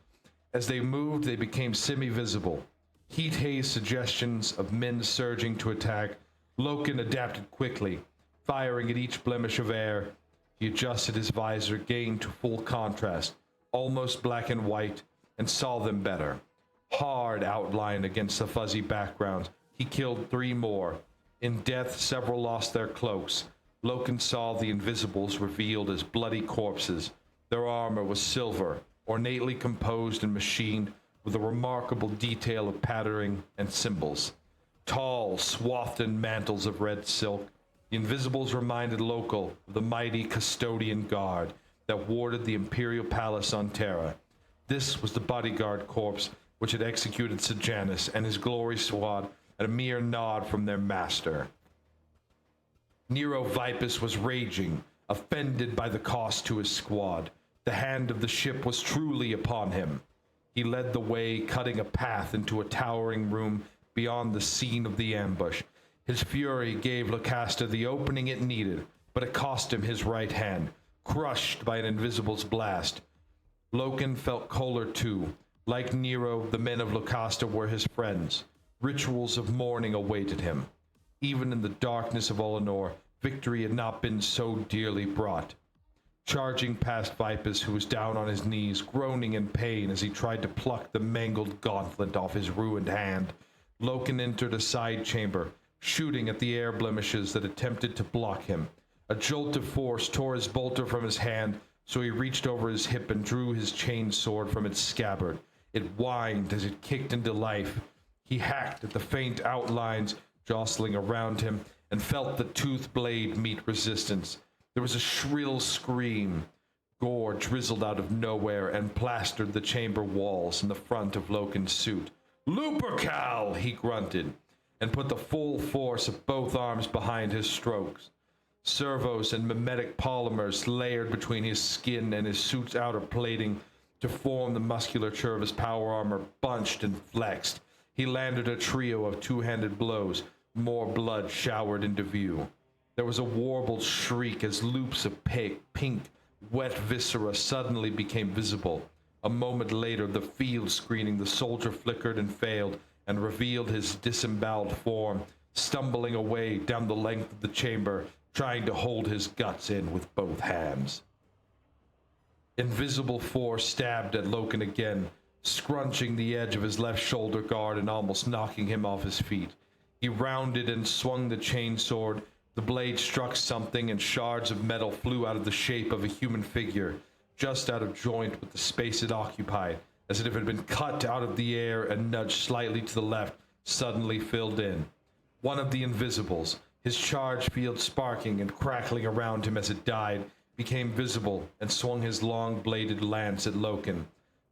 As they moved, they became semi-visible. Heat haze suggestions of men surging to attack. Loken adapted quickly, firing at each blemish of air. He adjusted his visor, gained to full contrast, almost black and white, and saw them better. Hard outline against the fuzzy background. He killed 3 more. In death, several lost their cloaks. Loken saw the Invisibles revealed as bloody corpses. Their armor was silver, ornately composed and machined with a remarkable detail of patterning and symbols. Tall, swathed in mantles of red silk, the Invisibles reminded Lokel of the mighty custodian guard that warded the Imperial Palace on Terra. This was the bodyguard corps which had executed Sejanus and his glory squad at a mere nod from their master. Nero Vipus was raging, offended by the cost to his squad. The hand of the ship was truly upon him. He led the way, cutting a path into a towering room beyond the scene of the ambush. His fury gave Lucasta the opening it needed, but it cost him his right hand, crushed by an Invisible's blast. Loken felt choler too. Like Nero, the men of Lucasta were his friends. Rituals of mourning awaited him. Even in the darkness of Olenor, victory had not been so dearly brought. Charging past Vipus, who was down on his knees, groaning in pain as he tried to pluck the mangled gauntlet off his ruined hand, Loken entered a side chamber, shooting at the air blemishes that attempted to block him. A jolt of force tore his bolter from his hand, so he reached over his hip and drew his chain sword from its scabbard. It whined as it kicked into life. He hacked at the faint outlines jostling around him and felt the toothed blade meet resistance. There was a shrill scream. Gore drizzled out of nowhere and plastered the chamber walls in the front of Loken's suit. "Lupercal!" he grunted, and put the full force of both arms behind his strokes. Servos and mimetic polymers layered between his skin and his suit's outer plating to form the musculature of his power armor, bunched and flexed. He landed a trio of two-handed blows. More blood showered into view. There was a warbled shriek as loops of pink, wet viscera suddenly became visible. A moment later, the field screening the soldier flickered and failed and revealed his disemboweled form, stumbling away down the length of the chamber, trying to hold his guts in with both hands. Invisible force stabbed at Loken again, scrunching the edge of his left shoulder guard and almost knocking him off his feet. He rounded and swung the chainsword. The blade struck something, and shards of metal flew out of the shape of a human figure, just out of joint with the space it occupied, as if it had been cut out of the air and nudged slightly to the left, suddenly filled in. One of the invisibles, his charge field sparking and crackling around him as it died, became visible and swung his long-bladed lance at Loken.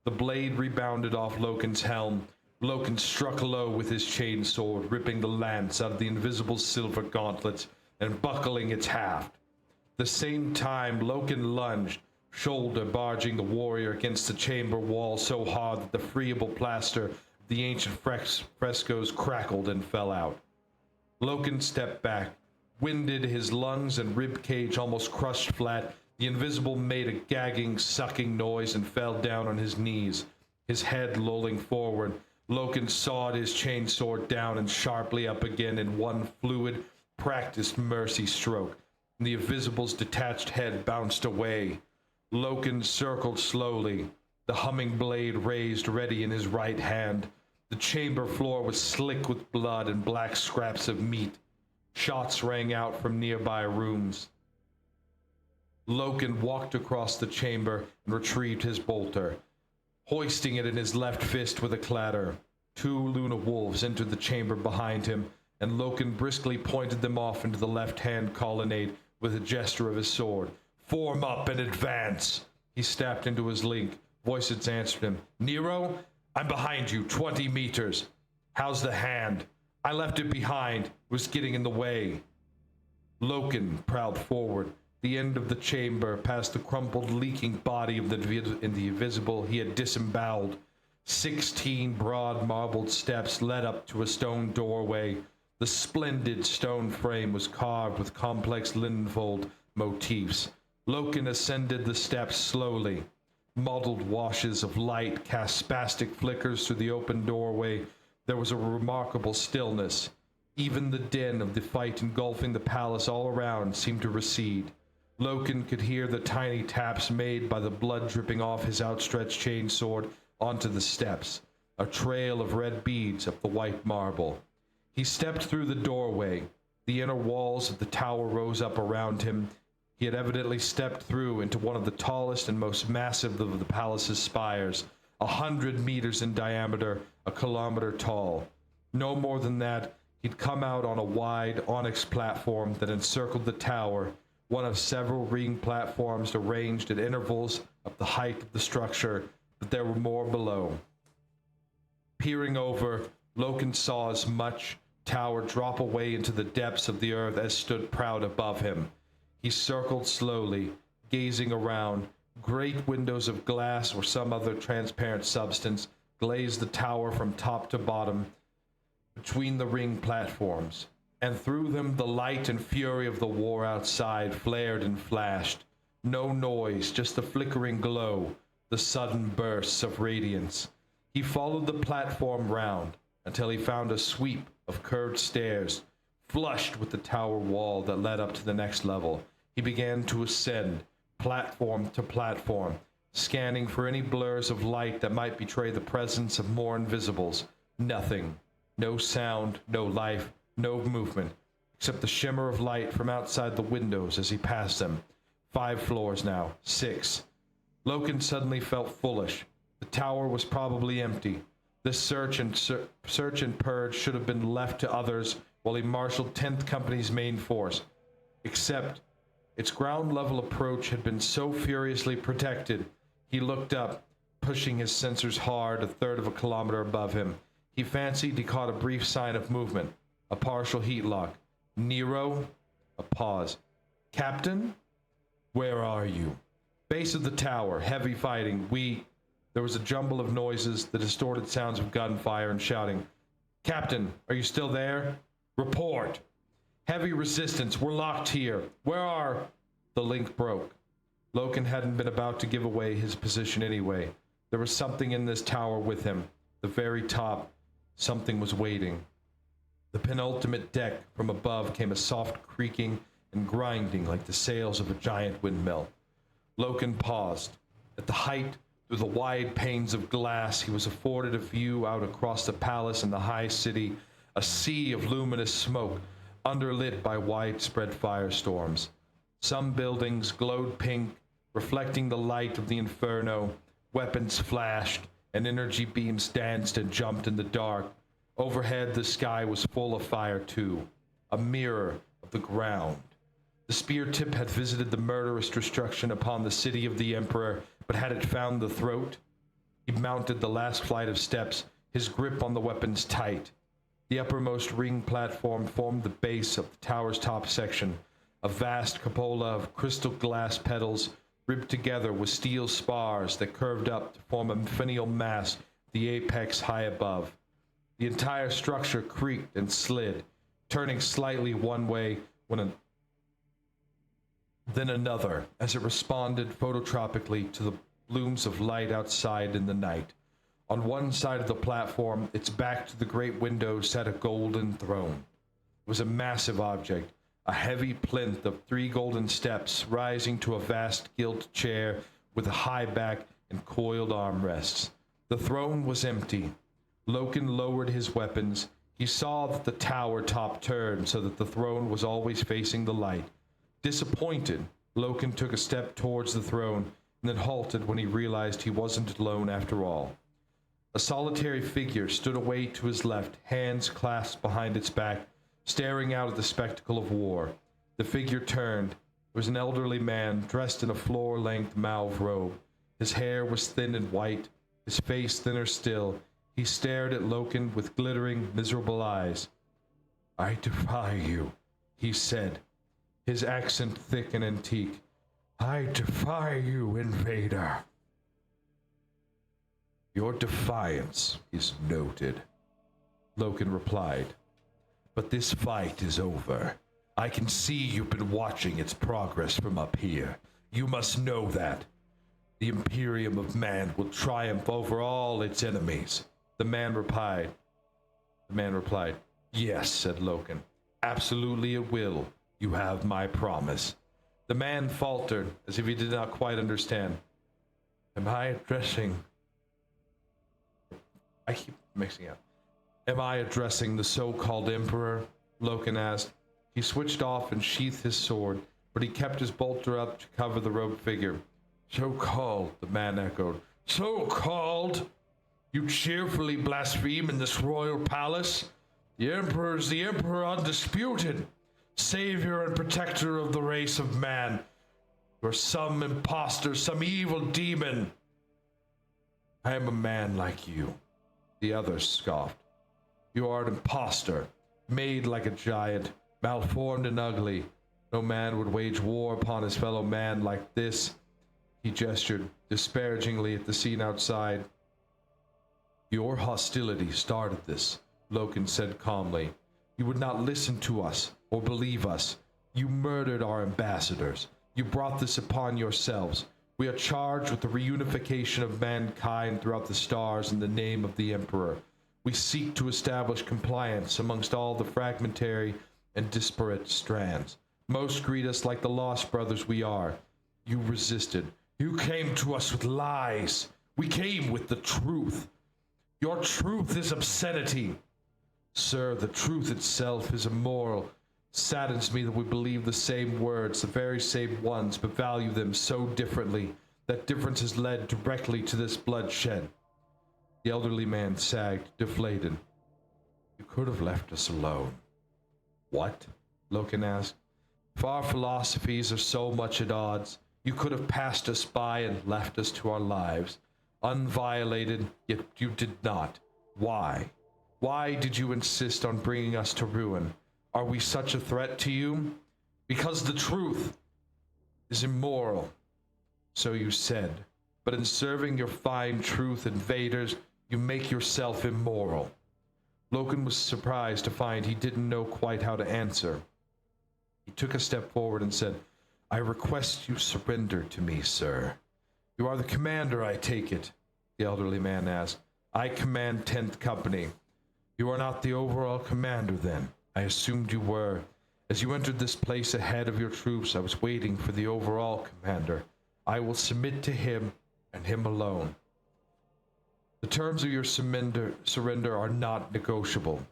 The blade rebounded off Loken's helm. Loken struck low with his chainsword, ripping the lance out of the invisible silver gauntlets and buckling its haft. The same time, Loken lunged, shoulder barging the warrior against the chamber wall so hard that the friable plaster of the ancient frescoes crackled and fell out. Loken stepped back, winded, his lungs and rib cage almost crushed flat. The invisible made a gagging, sucking noise and fell down on his knees, his head lolling forward. Loken sawed his chainsword down and sharply up again in one fluid, practiced mercy stroke. The invisible's detached head bounced away. Loken circled slowly, the humming blade raised ready in his right hand. The chamber floor was slick with blood and black scraps of meat. Shots rang out from nearby rooms. Loken walked across the chamber and retrieved his bolter, hoisting it in his left fist with a clatter. Two Luna wolves entered the chamber behind him, and Loken briskly pointed them off into the left-hand colonnade with a gesture of his sword. "Form up and advance!" He snapped into his link. Voices answered him. "Nero, I'm behind you, 20 meters. How's the hand? I left it behind. It was getting in the way." Loken prowled forward, the end of the chamber, past the crumpled, leaking body of the invisible he had disemboweled. 16 broad marbled steps led up to a stone doorway. The splendid stone frame was carved with complex linenfold motifs. Loken ascended the steps slowly. Mottled washes of light cast spastic flickers through the open doorway. There was a remarkable stillness. Even the din of the fight engulfing the palace all around seemed to recede. Loken could hear the tiny taps made by the blood dripping off his outstretched chainsword onto the steps, a trail of red beads up the white marble. He stepped through the doorway. The inner walls of the tower rose up around him. He had evidently stepped through into one of the tallest and most massive of the palace's spires, 100 meters in diameter, a kilometer tall. No more than that, he'd come out on a wide onyx platform that encircled the tower, one of several ring platforms arranged at intervals up the height of the structure, but there were more below. Peering over, Loken saw as much tower drop away into the depths of the earth as stood proud above him. He circled slowly, gazing around. Great windows of glass or some other transparent substance glazed the tower from top to bottom between the ring platforms, and through them the light and fury of the war outside flared and flashed. No noise, just the flickering glow, the sudden bursts of radiance. He followed the platform round until he found a sweep of curved stairs, flushed with the tower wall that led up to the next level. He began to ascend, platform to platform, scanning for any blurs of light that might betray the presence of more invisibles. Nothing. No sound, no life, no movement, except the shimmer of light from outside the windows as he passed them. 5 floors now, 6. Loken suddenly felt foolish. The tower was probably empty. This search and purge should have been left to others while he marshaled 10th Company's main force. Except its ground-level approach had been so furiously protected. He looked up, pushing his sensors hard, a third of a kilometer above him. He fancied he caught a brief sign of movement, a partial heat lock. Nero? A pause. Captain? Where are you? Base of the tower, heavy fighting. There was a jumble of noises, the distorted sounds of gunfire and shouting. Captain, are you still there? Report. Heavy resistance, we're locked here. Where are... The link broke. Loken hadn't been about to give away his position anyway. There was something in this tower with him. The very top. Something was waiting. The penultimate deck, from above, came a soft creaking and grinding like the sails of a giant windmill. Loken paused. At the height, through the wide panes of glass, he was afforded a view out across the palace and the high city, a sea of luminous smoke, underlit by widespread firestorms. Some buildings glowed pink, reflecting the light of the inferno. Weapons flashed, and energy beams danced and jumped in the dark. Overhead, the sky was full of fire, too, a mirror of the ground. The spear tip had visited the murderous destruction upon the city of the Emperor, but had it found the throat? He mounted the last flight of steps, his grip on the weapons tight. The uppermost ring platform formed the base of the tower's top section, a vast cupola of crystal glass petals ribbed together with steel spars that curved up to form a finial mass, the apex high above. The entire structure creaked and slid, turning slightly one way then another, as it responded phototropically to the blooms of light outside in the night. On one side of the platform, its back to the great window, sat a golden throne. It was a massive object, a heavy plinth of 3 golden steps rising to a vast gilt chair with a high back and coiled armrests. The throne was empty. Loken lowered his weapons. He saw that the tower top turned so that the throne was always facing the light. Disappointed, Loken took a step towards the throne and then halted when he realized he wasn't alone after all. A solitary figure stood away to his left, hands clasped behind its back, staring out at the spectacle of war. The figure turned. It was an elderly man dressed in a floor-length mauve robe. His hair was thin and white, his face thinner still. He stared at Loken with glittering, miserable eyes. "I defy you," he said, his accent thick and antique. "I defy you, invader." "Your defiance is noted," Loken replied. "But this fight is over. I can see you've been watching its progress from up here. You must know that. The Imperium of Man will triumph over all its enemies." The man replied, "Yes," said Loken. "Absolutely it will. You have my promise." The man faltered, as if he did not quite understand. Am I addressing the so-called Emperor? Loken asked. He switched off and sheathed his sword, but he kept his bolter up to cover the robed figure. "So-called," the man echoed. "So-called? You cheerfully blaspheme in this royal palace? The Emperor is the Emperor undisputed, savior and protector of the race of man. You're some imposter, some evil demon." "I am a man like you," the other scoffed. "You are an imposter, made like a giant, malformed and ugly. No man would wage war upon his fellow man like this." He gestured disparagingly at the scene outside. "Your hostility started this," Loken said calmly. "You would not listen to us or believe us. You murdered our ambassadors. You brought this upon yourselves. We are charged with the reunification of mankind throughout the stars in the name of the Emperor. We seek to establish compliance amongst all the fragmentary and disparate strands. Most greet us like the lost brothers we are. You resisted. You came to us with lies. We came with the truth. Your truth is obscenity. Sir, the truth itself is immoral. Saddens me that we believe the same words, the very same ones, but value them so differently. That difference has led directly to this bloodshed. The elderly man sagged, deflated. You could have left us alone. What? Loken asked. If our philosophies are so much at odds, you could have passed us by and left us to our lives, unviolated, yet you did not. Why? Why did you insist on bringing us to ruin? Are we such a threat to you? Because the truth is immoral. So you said. But in serving your fine truth invaders, you make yourself immoral. Loken was surprised to find he didn't know quite how to answer. He took a step forward and said, I request you surrender to me, sir. You are the commander, I take it, the elderly man asked. I command 10th Company. You are not the overall commander, then. I assumed you were. As you entered this place ahead of your troops, I was waiting for the overall commander. I will submit to him and him alone. The terms of your surrender are not negotiable.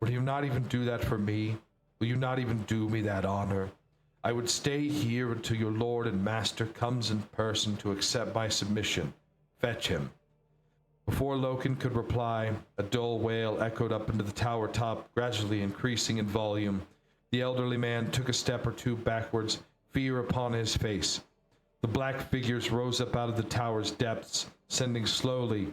Will you not even do that for me? Will you not even do me that honor? I would stay here until your lord and master comes in person to accept my submission. Fetch him. Before Loken could reply, a dull wail echoed up into the tower top, gradually increasing in volume. The elderly man took a step or two backwards, fear upon his face. The black figures rose up out of the tower's depths, sending slowly,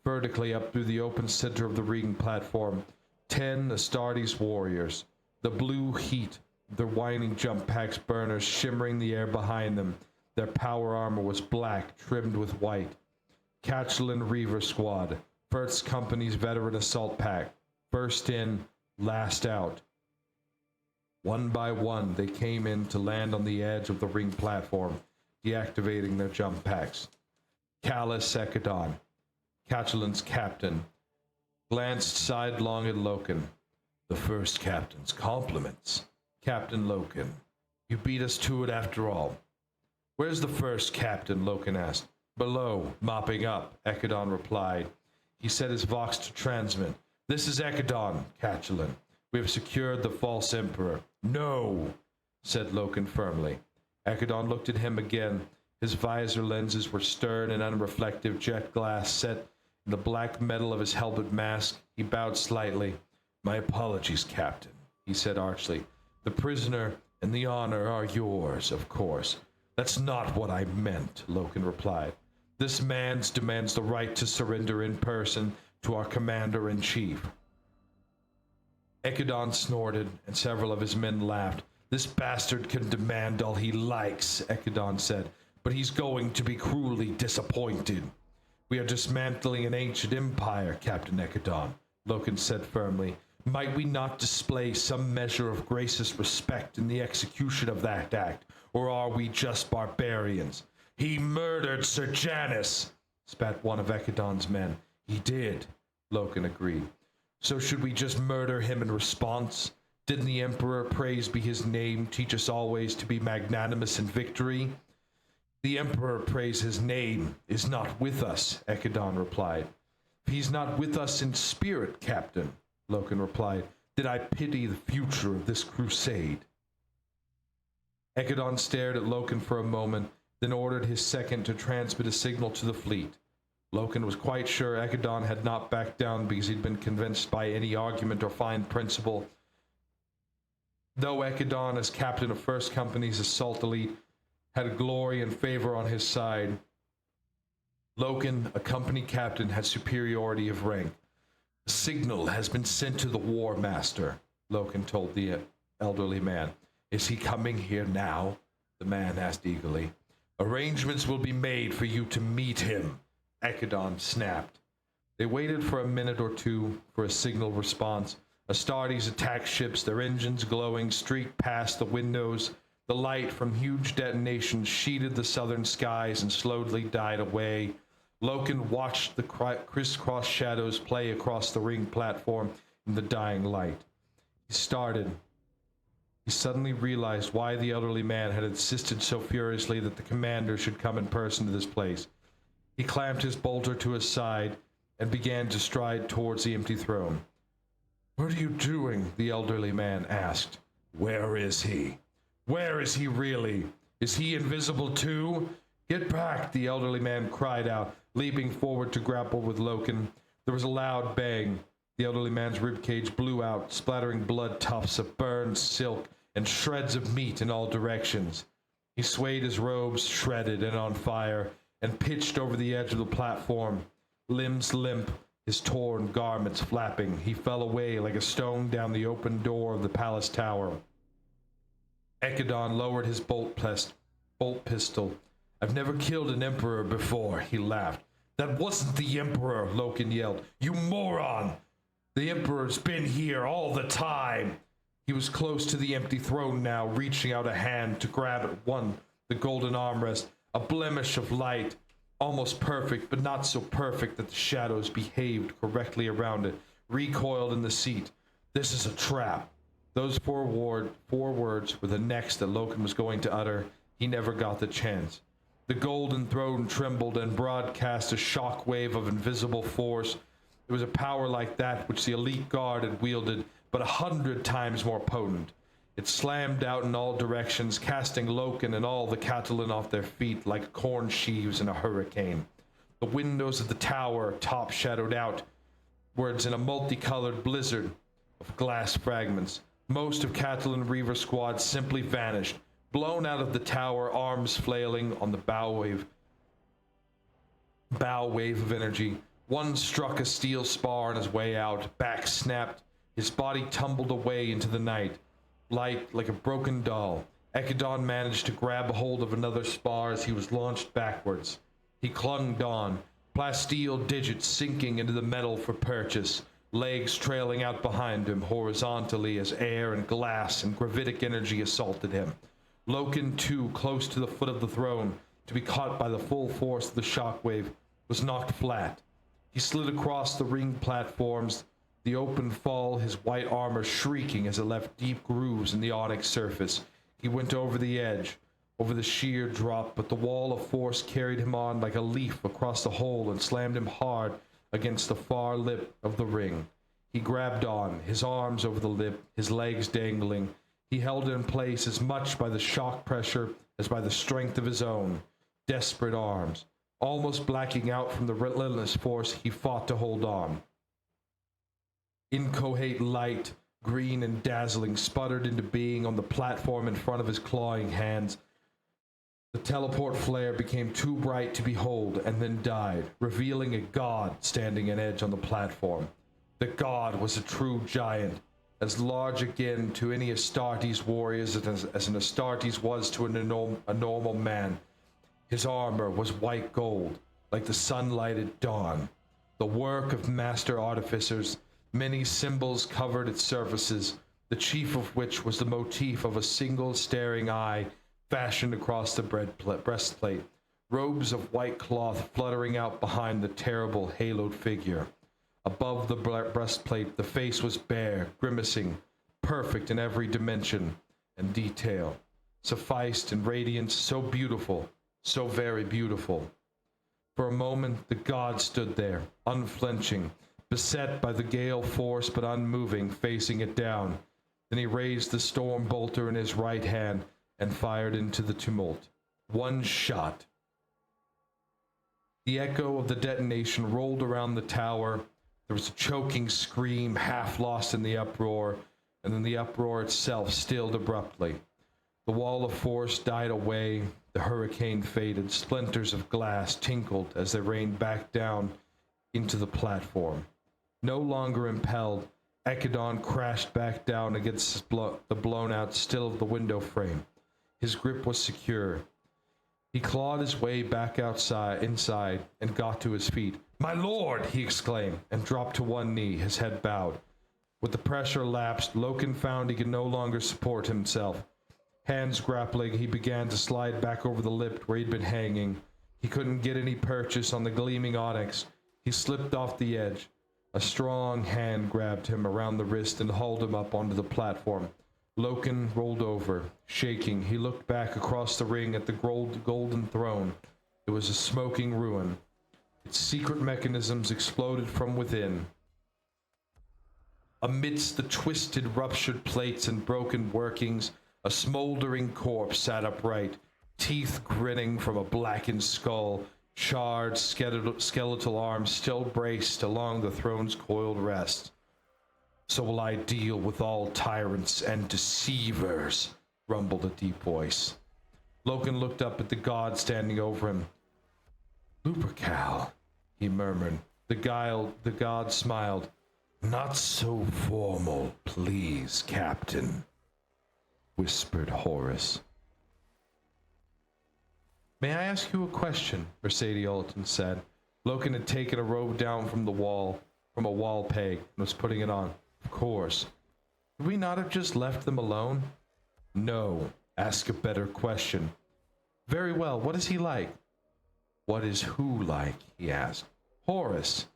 vertically up through the open center of the rigging platform. 10 Astartes warriors. The blue heat of their whining jump packs burners shimmering the air behind them. Their power armor was black, trimmed with white. Catchlin Reaver Squad, 1st Company's veteran assault pack. First in, last out. One by one, they came in to land on the edge of the ring platform, deactivating their jump packs. Callus Ekadon, Catchlin's captain, glanced sidelong at Loken. The first captain's compliments. Captain Loken, you beat us to it after all. Where's the first captain? Loken asked. Below, mopping up, Ekadon replied. He set his vox to transmit. This is Ekadon, Catchlin. We have secured the false emperor. No, said Loken firmly. Ekadon looked at him again. His visor lenses were stern and unreflective jet glass set in the black metal of his helmet mask. He bowed slightly. My apologies, Captain, he said archly. The prisoner and the honor are yours, of course. That's not what I meant, Loken replied. This man demands the right to surrender in person to our commander-in-chief. Ekadon snorted, and several of his men laughed. This bastard can demand all he likes, Ekadon said, but he's going to be cruelly disappointed. We are dismantling an ancient empire, Captain Ekadon, Loken said firmly. Might we not display some measure of gracious respect in the execution of that act, or are we just barbarians? He murdered Sir Janus, spat one of Ekadon's men. He did, Loken agreed. So should we just murder him in response? Didn't the Emperor, praised be his name, teach us always to be magnanimous in victory? The Emperor, praise his name, is not with us, Ekadon replied. If he's not with us in spirit, Captain, Loken replied, did I pity the future of this crusade? Ekadon stared at Loken for a moment, then ordered his second to transmit a signal to the fleet. Loken was quite sure Ekadon had not backed down because he'd been convinced by any argument or fine principle. Though Ekadon, as captain of 1st Company's assault elite, had glory and favor on his side, Loken, a company captain, had superiority of rank. A signal has been sent to the War Master, Loken told the elderly man. Is he coming here now? The man asked eagerly. Arrangements will be made for you to meet him, Ekadon snapped. They waited for a minute or two for a signal response. Astartes attack ships, their engines glowing, streaked past the windows. The light from huge detonations sheeted the southern skies and slowly died away. Loken watched the crisscross shadows play across the ring platform in the dying light. He suddenly realized why the elderly man had insisted so furiously that the commander should come in person to this place. He clamped his bolter to his side and began to stride towards the empty throne. What are you doing? The elderly man asked. Where is he? Where is he really? Is he invisible too? Get back, the elderly man cried out, leaping forward to grapple with Loken. There was a loud bang. The elderly man's ribcage blew out, splattering blood tufts of burned silk and shreds of meat in all directions. He swayed his robes, shredded and on fire, and pitched over the edge of the platform. Limbs limp, his torn garments flapping, he fell away like a stone down the open door of the palace tower. Ekadon lowered his bolt pistol. I've never killed an emperor before, he laughed. That wasn't the emperor, Loken yelled. You moron! The emperor's been here all the time. He was close to the empty throne now, reaching out a hand to grab at the golden armrest, a blemish of light, almost perfect, but not so perfect that the shadows behaved correctly around it, recoiled in the seat. This is a trap. Those four words were the next that Loken was going to utter. He never got the chance. The golden throne trembled and broadcast a shock wave of invisible force. It was a power like that which the elite guard had wielded, but 100 times more potent. It slammed out in all directions, casting Loken and all the Catalan off their feet like corn sheaves in a hurricane. The windows of the tower top shadowed outwards in a multicolored blizzard of glass fragments. Most of Catalan Reaver squad simply vanished, blown out of the tower, arms flailing on the bow wave of energy. One struck a steel spar on his way out, back snapped, his body tumbled away into the night. Light like a broken doll, Ekadon managed to grab a hold of another spar as he was launched backwards. He clung on, plasteel digits sinking into the metal for purchase, legs trailing out behind him horizontally as air and glass and gravitic energy assaulted him. Loken, too, close to the foot of the throne, to be caught by the full force of the shockwave, was knocked flat. He slid across the ring platforms, the open fall, his white armor shrieking as it left deep grooves in the onyx surface. He went over the edge, over the sheer drop, but the wall of force carried him on like a leaf across the hole and slammed him hard against the far lip of the ring. He grabbed on, his arms over the lip, his legs dangling. He held it in place as much by the shock pressure as by the strength of his own desperate arms. Almost blacking out from the relentless force, he fought to hold on. Inchoate light, green and dazzling, sputtered into being on the platform in front of his clawing hands. The teleport flare became too bright to behold and then died, revealing a god standing an edge on the platform. The god was a true giant, as large again to any Astartes warriors as an Astartes was to a normal man. His armor was white gold, like the sunlighted dawn, the work of master artificers. Many symbols covered its surfaces, the chief of which was the motif of a single staring eye fashioned across the breastplate, robes of white cloth fluttering out behind the terrible haloed figure. Above the breastplate, the face was bare, grimacing, perfect in every dimension and detail, sufficed in radiance, so beautiful, so very beautiful. For a moment, the god stood there, unflinching, beset by the gale force but unmoving, facing it down. Then he raised the storm bolter in his right hand and fired into the tumult. One shot. The echo of the detonation rolled around the tower. There was a choking scream, half lost in the uproar, and then the uproar itself stilled abruptly. The wall of force died away, the hurricane faded, splinters of glass tinkled as they rained back down into the platform. No longer impelled, Ekadon crashed back down against the blown-out still of the window frame. His grip was secure. He clawed his way back inside, and got to his feet. "My lord!" he exclaimed, and dropped to one knee, his head bowed. With the pressure lapsed, Loken found he could no longer support himself. Hands grappling, he began to slide back over the lip where he'd been hanging. He couldn't get any purchase on the gleaming onyx. He slipped off the edge. A strong hand grabbed him around the wrist and hauled him up onto the platform. Loken rolled over, shaking. He looked back across the ring at the golden throne. It was a smoking ruin. Its secret mechanisms exploded from within. Amidst the twisted, ruptured plates and broken workings, a smoldering corpse sat upright, teeth grinning from a blackened skull, charred skeletal arms still braced along the throne's coiled rest. So will I deal with all tyrants and deceivers, rumbled a deep voice. Loken looked up at the god standing over him. Lupercal, he murmured. The god smiled. Not so formal, please, Captain, whispered Horus. May I ask you a question? Mercedes Ulleton said. Loken had taken a robe down from a wall peg, and was putting it on. Of course. Could we not have just left them alone? No. Ask a better question. Very well. What is he like? What is who like? He asked. Horus.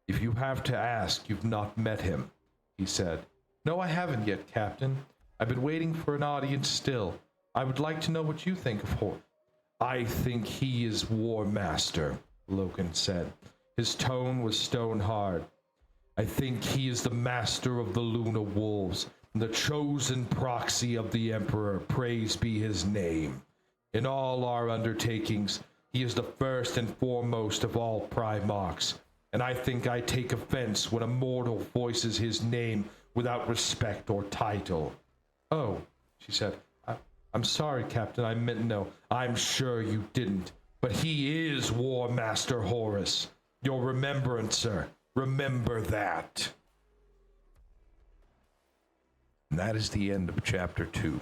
If you have to ask, you've not met him, he said. No, I haven't yet, Captain. I've been waiting for an audience still. I would like to know what you think of Horus. I think he is War Master, Loken said. His tone was stone hard. I think he is the master of the Luna Wolves, the chosen proxy of the Emperor, praise be his name. In all our undertakings, he is the first and foremost of all Primarchs, and I think I take offense when a mortal voices his name without respect or title. Oh, she said, I'm sorry, Captain, I meant no. I'm sure you didn't, but he is War Master Horus, your remembrancer. Remember that. And that is the end of chapter 2.